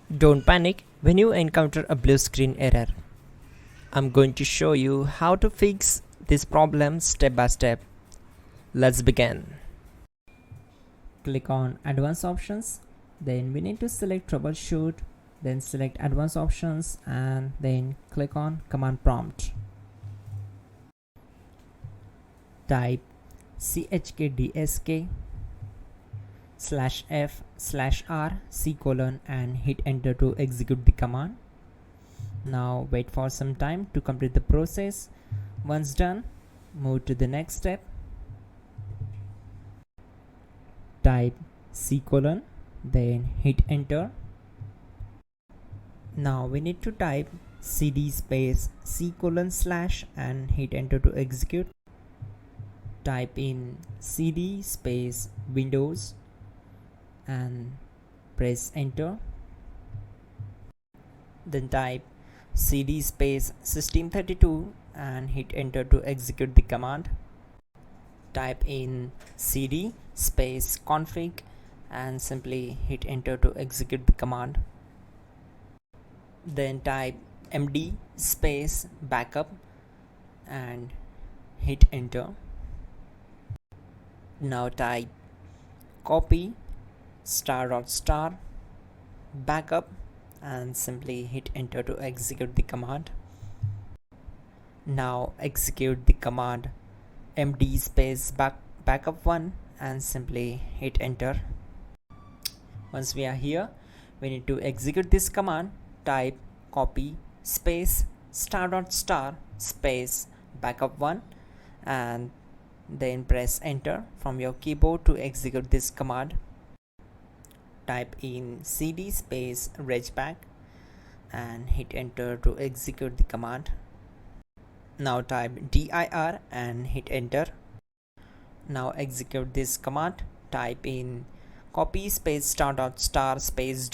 Don't panic when you encounter a blue screen error. I'm going to show you how to fix this problem step by step. Let's begin. Click on Advanced Options, then we need to select Troubleshoot, then select Advanced Options and then click on Command Prompt. Type chkdsk/f/r:" and hit enter to execute the command. Now wait for some time to complete the process. Once done, move to the next step. Type c:, then hit enter. Now we need to type cd space c:/ and hit enter to execute. Type in cd space Windows and press enter. Then type cd space system32 and hit enter to execute the command. Type in cd space config and simply hit enter to execute the command. Then type md space backup and hit enter. Now type copy *** backup and simply hit enter to execute the command. Now execute the command md space backup1 and simply hit enter. Once we are here, we need to execute this command. Type copy space ** space backup1 and then press enter from your keyboard to execute this command. Type in cd space regback and hit enter to execute the command. Now type dir and hit enter. Now execute this command. Type in copy space ** space ...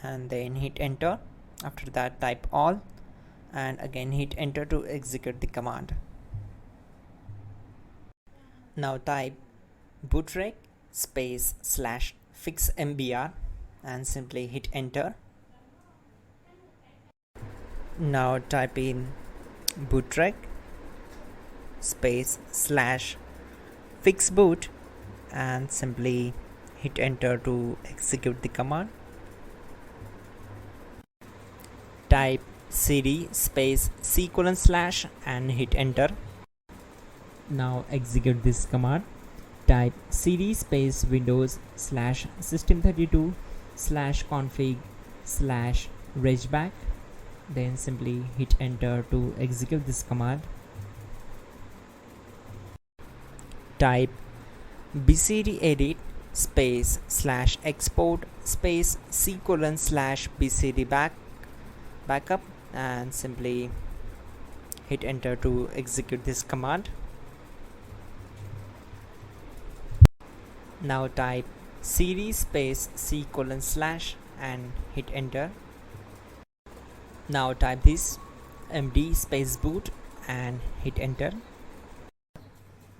and then hit enter. After that type all and again hit enter to execute the command. Now type bootrec space /fixmbr and simply hit enter. Now type in bootrec space /fixboot and simply hit enter to execute the command. Type cd space c:/ and hit enter. Now execute this command. Type cd space Windows /system32 /config /regback, then simply hit enter to execute this command. Type bcdedit space /export space c:/ bcd backup and simply hit enter to execute this command. Now type cd space c:/ and hit enter. Now type this md space boot and hit enter.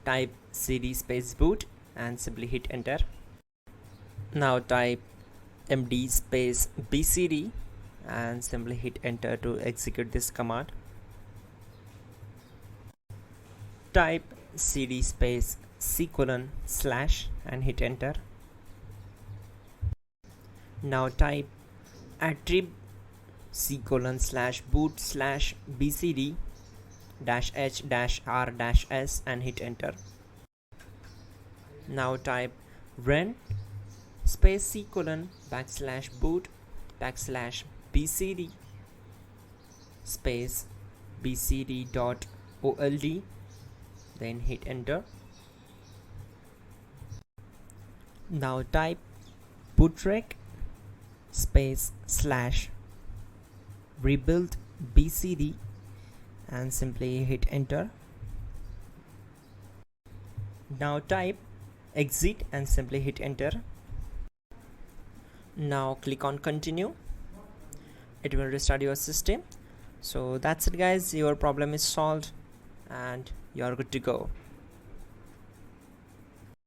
Type cd space boot and simply hit enter. Now type md space bcd and simply hit enter to execute this command. Type cd space c:/ and hit enter. Now type attrib c:/boot /bcd -h-r-s and hit enter. Now type run space c:/ \boot \bcd space bcd.old, then hit enter. Now type bootrec space /rebuild bcd and simply hit enter. Now type exit and simply hit enter. Now click on continue. It will restart your system. So that's it guys, your problem is solved and you're good to go.